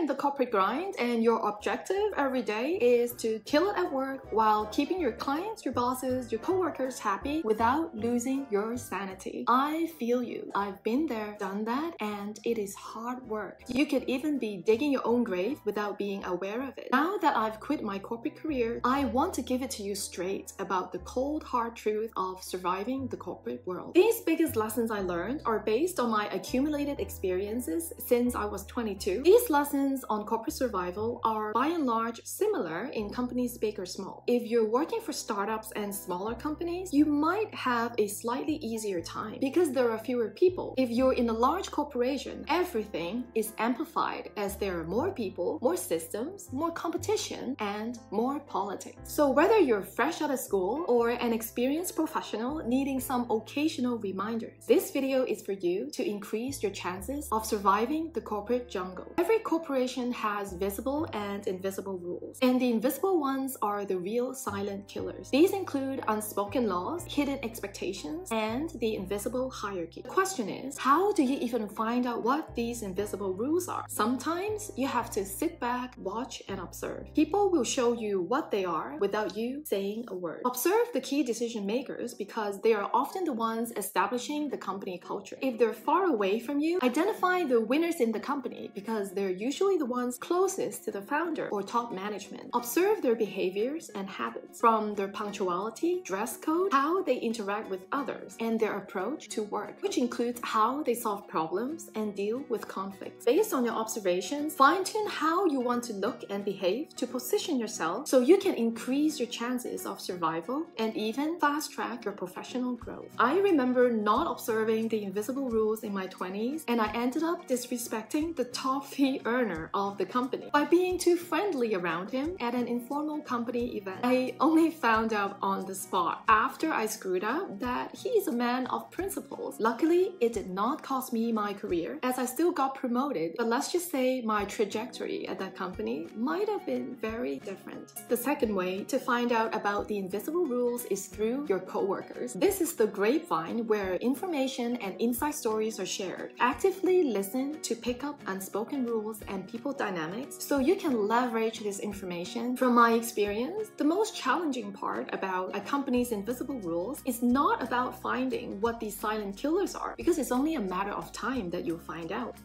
in the corporate grind and your objective every day is to kill it at work while keeping your clients, your bosses, your coworkers happy without losing your sanity. I feel you. I've been there, done that, and it is hard work. You could even be digging your own grave without being aware of it. Now that I've quit my corporate career, I want to give it to you straight about the cold, hard truth of surviving the corporate world. These biggest lessons I learned are based on my accumulated experiences since I was 22. These lessons on corporate survival are by and large similar in companies big or small. If you're working for startups and smaller companies, you might have a slightly easier time because there are fewer people. If you're in a large corporation, everything is amplified as there are more people, more systems, more competition, and more politics. So whether you're fresh out of school or an experienced professional needing some occasional reminders, this video is for you to increase your chances of surviving the corporate jungle. Every corporation has visible and invisible rules, and the invisible ones are the real silent killers. These include unspoken laws, hidden expectations, and the invisible hierarchy. The question is, how do you even find out what these invisible rules are? Sometimes you have to sit back, watch, and observe. People will show you what they are without you saying a word. Observe the key decision makers because they are often the ones establishing the company culture. If they're far away from you, identify the winners in the company because they're usually the ones closest to the founder or top management. Observe their behaviors and habits, from their punctuality, dress code, how they interact with others, and their approach to work, which includes how they solve problems and deal with conflicts. Based on your observations, fine-tune how you want to look and behave to position yourself so you can increase your chances of survival and even fast-track your professional growth. I remember not observing the invisible rules in my 20s, and I ended up disrespecting the top fee earner of the company by being too friendly around him at an informal company event. I only found out on the spot after I screwed up that he is a man of principles. Luckily, it did not cost me my career as I still got promoted, but let's just say my trajectory at that company might have been very different. The second way to find out about the invisible rules is through your coworkers. This is the grapevine where information and inside stories are shared. Actively listen to pick up unspoken rules and people dynamics so you can leverage this information. From my experience, the most challenging part about a company's invisible rules is not about finding what these silent killers are, because it's only a matter of time that you'll find out.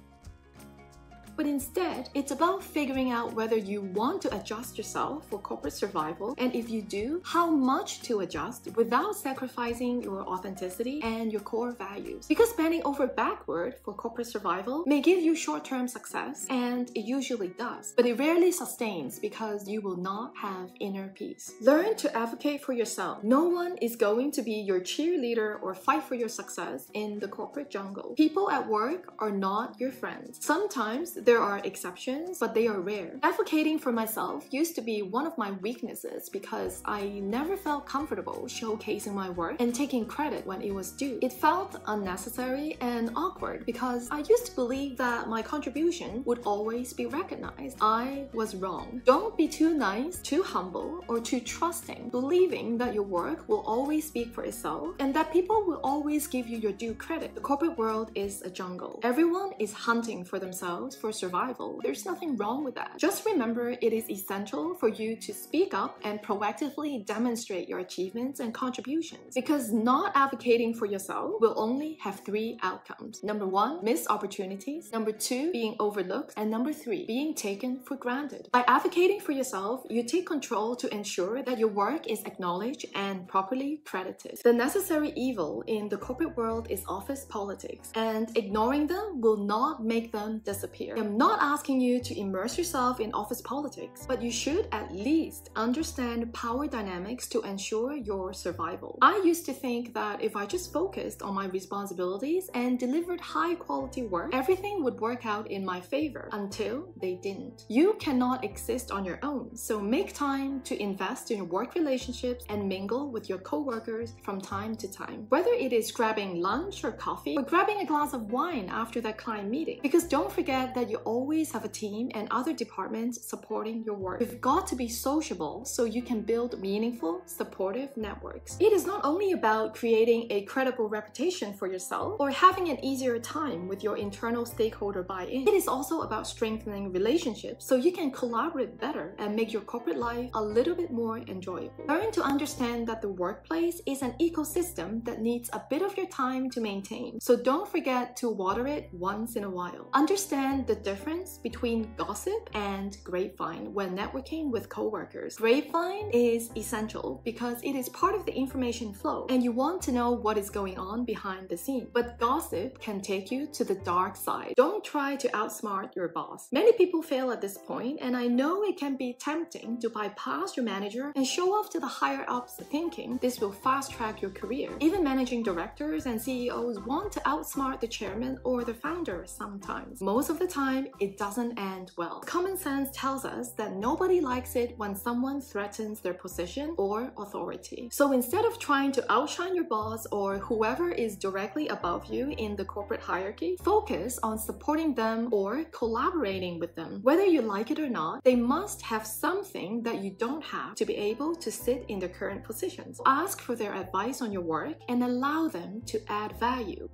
But instead, it's about figuring out whether you want to adjust yourself for corporate survival, and if you do, how much to adjust without sacrificing your authenticity and your core values. Because bending over backward for corporate survival may give you short-term success, and it usually does, but it rarely sustains because you will not have inner peace. Learn to advocate for yourself. No one is going to be your cheerleader or fight for your success in the corporate jungle. People at work are not your friends. Sometimes there are exceptions, but they are rare. Advocating for myself used to be one of my weaknesses because I never felt comfortable showcasing my work and taking credit when it was due. It felt unnecessary and awkward because I used to believe that my contribution would always be recognized. I was wrong. Don't be too nice, too humble, or too trusting, believing that your work will always speak for itself and that people will always give you your due credit. The corporate world is a jungle. Everyone is hunting for themselves for survival. There's nothing wrong with that. Just remember, it is essential for you to speak up and proactively demonstrate your achievements and contributions, because not advocating for yourself will only have 3 outcomes. Number 1, missed opportunities. Number 2, being overlooked. And number 3, being taken for granted. By advocating for yourself, you take control to ensure that your work is acknowledged and properly credited. The necessary evil in the corporate world is office politics, and ignoring them will not make them disappear. I'm not asking you to immerse yourself in office politics, but you should at least understand power dynamics to ensure your survival. I used to think that if I just focused on my responsibilities and delivered high quality work, everything would work out in my favor, until they didn't. You cannot exist on your own, so make time to invest in your work relationships and mingle with your coworkers from time to time. Whether it is grabbing lunch or coffee, or grabbing a glass of wine after that client meeting. Because don't forget that you you always have a team and other departments supporting your work. You've got to be sociable so you can build meaningful, supportive networks. It is not only about creating a credible reputation for yourself or having an easier time with your internal stakeholder buy-in. It is also about strengthening relationships so you can collaborate better and make your corporate life a little bit more enjoyable. Learn to understand that the workplace is an ecosystem that needs a bit of your time to maintain, so don't forget to water it once in a while. Understand the difference between gossip and grapevine when networking with coworkers. Grapevine is essential because it is part of the information flow and you want to know what is going on behind the scenes. But gossip can take you to the dark side. Don't try to outsmart your boss. Many people fail at this point, and I know it can be tempting to bypass your manager and show off to the higher ups, thinking this will fast track your career. Even managing directors and CEOs want to outsmart the chairman or the founder sometimes. Most of the time, it doesn't end well. Common sense tells us that nobody likes it when someone threatens their position or authority. So instead of trying to outshine your boss or whoever is directly above you in the corporate hierarchy, focus on supporting them or collaborating with them. Whether you like it or not, they must have something that you don't have to be able to sit in their current positions. Ask for their advice on your work and allow them to add value.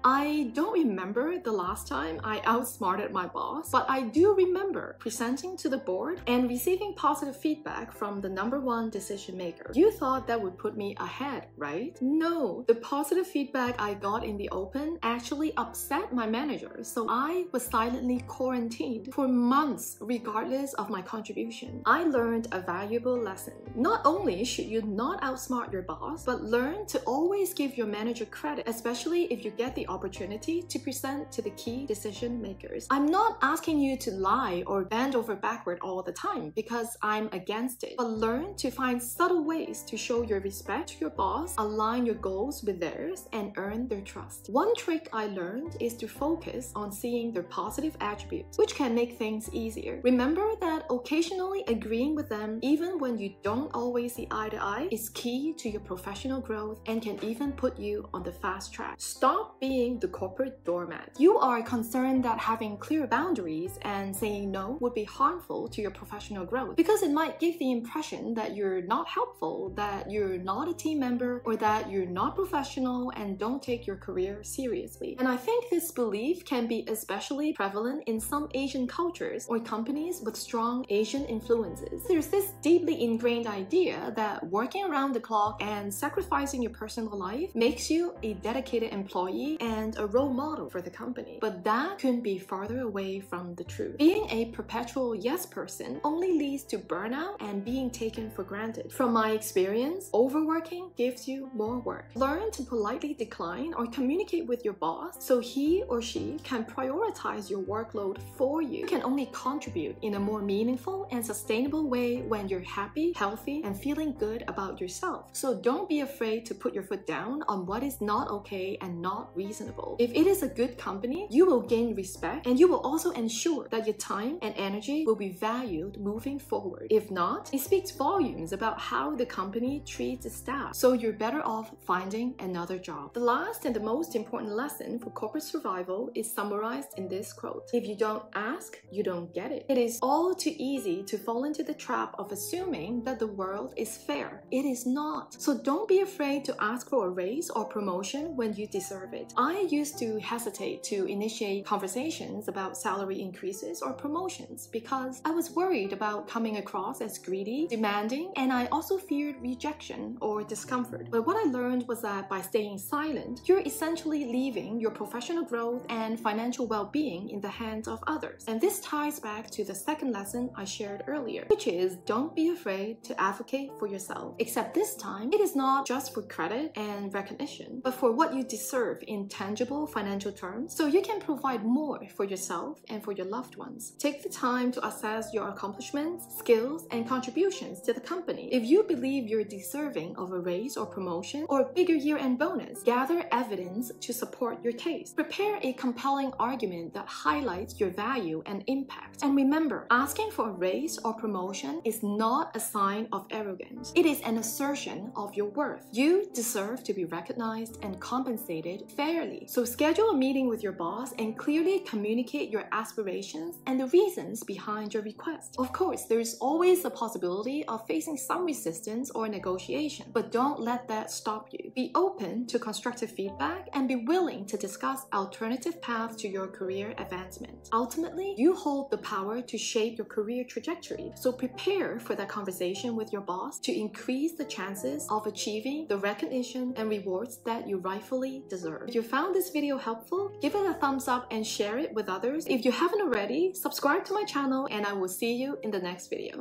I don't remember the last time I outsmarted my boss, but I do remember presenting to the board and receiving positive feedback from the #1 decision maker. You thought that would put me ahead, right? No, the positive feedback I got in the open actually upset my manager, so I was silently quarantined for months regardless of my contribution. I learned a valuable lesson. Not only should you not outsmart your boss, but learn to always give your manager credit, especially if you get the opportunity to present to the key decision makers. I'm not asking you to lie or bend over backward all the time because I'm against it, but learn to find subtle ways to show your respect to your boss, align your goals with theirs, and earn their trust. One trick I learned is to focus on seeing their positive attributes, which can make things easier. Remember that occasionally agreeing with them, even when you don't always see eye to eye, is key to your professional growth and can even put you on the fast track. Stop being the corporate doormat. You are concerned that having clear boundaries and saying no would be harmful to your professional growth because it might give the impression that you're not helpful, that you're not a team member, or that you're not professional and don't take your career seriously. And I think this belief can be especially prevalent in some Asian cultures or companies with strong Asian influences. There's this deeply ingrained idea that working around the clock and sacrificing your personal life makes you a dedicated employee and a role model for the company. But that couldn't be farther away from the truth. Being a perpetual yes person only leads to burnout and being taken for granted. From my experience, overworking gives you more work. Learn to politely decline or communicate with your boss so he or she can prioritize your workload for you. You can only contribute in a more meaningful and sustainable way when you're happy, healthy, and feeling good about yourself. So don't be afraid to put your foot down on what is not okay and not reasonable. If it is a good company, you will gain respect and you will also ensure that your time and energy will be valued moving forward. If not, it speaks volumes about how the company treats its staff, so you're better off finding another job. The last and the most important lesson for corporate survival is summarized in this quote: if you don't ask, you don't get it. It is all too easy to fall into the trap of assuming that the world is fair. It is not. So don't be afraid to ask for a raise or promotion when you deserve it. I used to hesitate to initiate conversations about salary increases or promotions because I was worried about coming across as greedy, demanding, and I also feared rejection or discomfort. But what I learned was that by staying silent, you're essentially leaving your professional growth and financial well-being in the hands of others. And this ties back to the second lesson I shared earlier, which is don't be afraid to advocate for yourself. Except this time, it is not just for credit and recognition, but for what you deserve in tangible financial terms, so you can provide more for yourself and for your loved ones. Take the time to assess your accomplishments, skills, and contributions to the company. If you believe you're deserving of a raise or promotion or a bigger year-end bonus, gather evidence to support your case. Prepare a compelling argument that highlights your value and impact. And remember, asking for a raise or promotion is not a sign of arrogance. It is an assertion of your worth. You deserve to be recognized and compensated fairly fairly. So schedule a meeting with your boss and clearly communicate your aspirations and the reasons behind your request. Of course, there's always a possibility of facing some resistance or negotiation, but don't let that stop you. Be open to constructive feedback and be willing to discuss alternative paths to your career advancement. Ultimately, you hold the power to shape your career trajectory, so prepare for that conversation with your boss to increase the chances of achieving the recognition and rewards that you rightfully deserve. If you found this video helpful, give it a thumbs up and share it with others. If you haven't already, subscribe to my channel and I will see you in the next video.